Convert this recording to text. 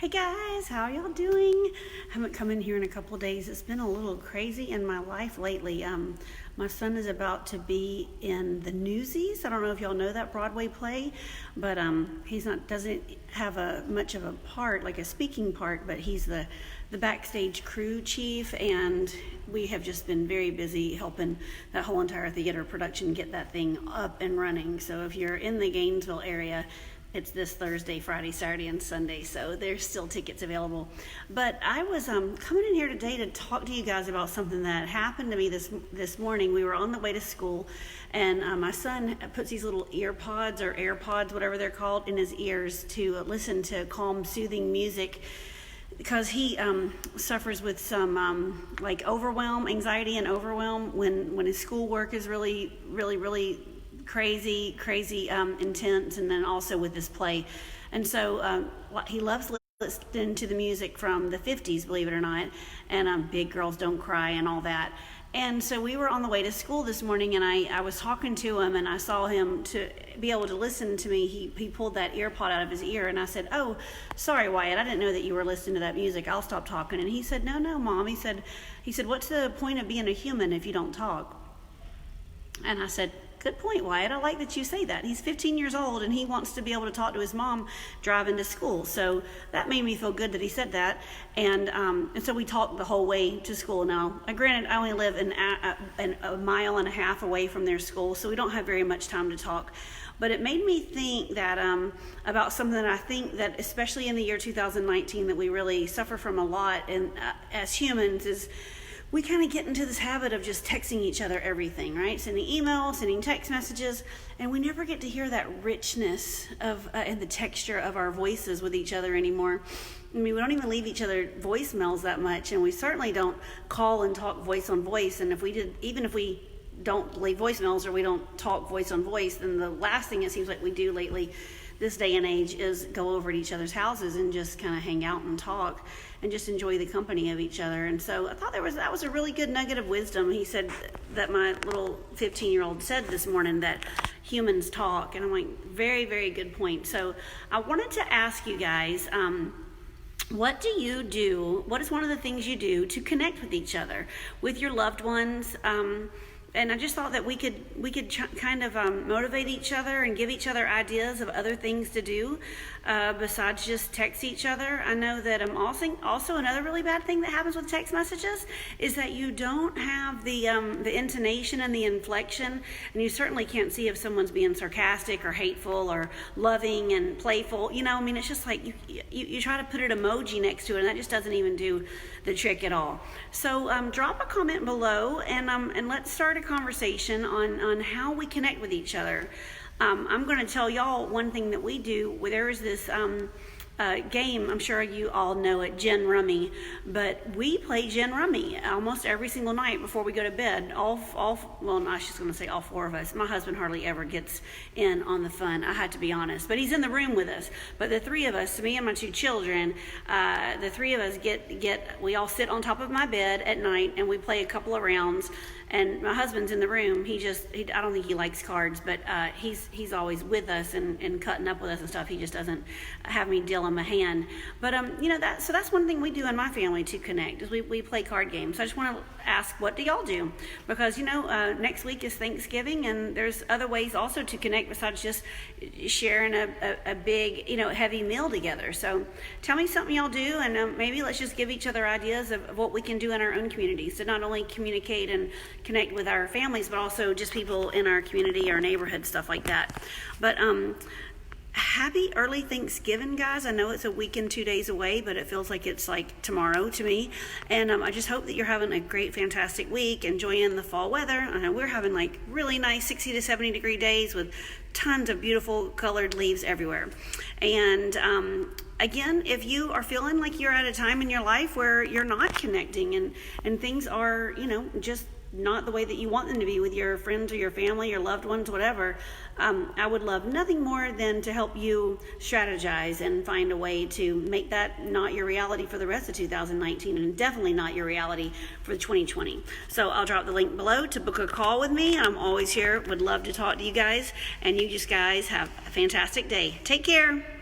Hey guys, how are y'all doing? Haven't come in here in a couple of days. It's been a little crazy in my life lately. My son is about to be in the Newsies. I don't know if y'all know that Broadway play, but doesn't have much of a part, like a speaking part, but he's the backstage crew chief, and we have just been very busy helping that whole entire theater production get that thing up and running. So if you're in the Gainesville area, it's this Thursday, Friday, Saturday, and Sunday, so there's still tickets available. But I was coming in here today to talk to you guys about something that happened to me this morning. We were on the way to school, and my son puts these little ear pods or AirPods, whatever they're called, in his ears to listen to calm, soothing music, because he suffers with some like anxiety and overwhelm when his schoolwork is really crazy intense, and then also with this play. And so he loves listening to the music from the 50s, believe it or not, and Big Girls Don't Cry and all that. And so we were on the way to school this morning, and I was talking to him, and I saw him, to be able to listen to me, he pulled that ear pod out of his ear, and I said, "Oh, sorry, Wyatt, I didn't know that you were listening to that music. I'll stop talking." And he said, No, Mom." He said, "What's the point of being a human if you don't talk?" And I said, "Good point, Wyatt. I like that you say that." He's 15 years old, and he wants to be able to talk to his mom driving to school. So that made me feel good that he said that. And so we talked the whole way to school. Now, granted, I only live a mile and a half away from their school, so we don't have very much time to talk. But it made me think that about something that I think that, especially in the year 2019, that we really suffer from a lot, and as humans, is we kind of get into this habit of just texting each other everything, right? Sending emails, sending text messages, and we never get to hear that richness of and the texture of our voices with each other anymore. I mean, we don't even leave each other voicemails that much, and we certainly don't call and talk voice on voice. And even if we don't leave voicemails or we don't talk voice on voice, then the last thing it seems like we do lately, this day and age, is go over to each other's houses and just kind of hang out and talk and just enjoy the company of each other. And so I thought that was a really good nugget of wisdom. He said that my little 15-year-old said this morning, that humans talk, and I'm like, very, very good point. So I wanted to ask you guys, what do you do? What is one of the things you do to connect with each other, with your loved ones? And I just thought that we could kind of motivate each other and give each other ideas of other things to do besides just text each other. I know that also another really bad thing that happens with text messages is that you don't have the intonation and the inflection, and you certainly can't see if someone's being sarcastic or hateful or loving and playful. I mean, it's just like you try to put an emoji next to it, and that just doesn't even do the trick at all. So drop a comment below, and let's start a conversation on how we connect with each other. I'm going to tell y'all one thing that we do. There is this game, I'm sure you all know it, Gin Rummy, but we play Gin Rummy almost every single night before we go to bed. Well, I was just going to say all four of us. My husband hardly ever gets in on the fun, I had to be honest, but he's in the room with us. But the three of us, me and my two children, the three of us we all sit on top of my bed at night, and we play a couple of rounds. And my husband's in the room. I don't think he likes cards, but he's always with us and cutting up with us and stuff. He just doesn't have me deal him a hand. But so that's one thing we do in my family to connect, is we play card games. So I just want to ask, what do y'all do? Because next week is Thanksgiving, and there's other ways also to connect besides just sharing a big heavy meal together. So tell me something y'all do, and maybe let's just give each other ideas of what we can do in our own communities to not only communicate and connect with our families, but also just people in our community, our neighborhood, stuff like that. But happy early Thanksgiving, guys. I know it's a week and 2 days away, but it feels like it's like tomorrow to me. And I just hope that you're having a great, fantastic week, enjoying the fall weather. I know we're having like really nice 60 to 70 degree days with tons of beautiful colored leaves everywhere. And again, if you are feeling like you're at a time in your life where you're not connecting and things are, just not the way that you want them to be with your friends or your family, your loved ones, whatever, I would love nothing more than to help you strategize and find a way to make that not your reality for the rest of 2019, and definitely not your reality for 2020. So I'll drop the link below to book a call with me. I'm always here, would love to talk to you guys, and you just guys have a fantastic day. Take care.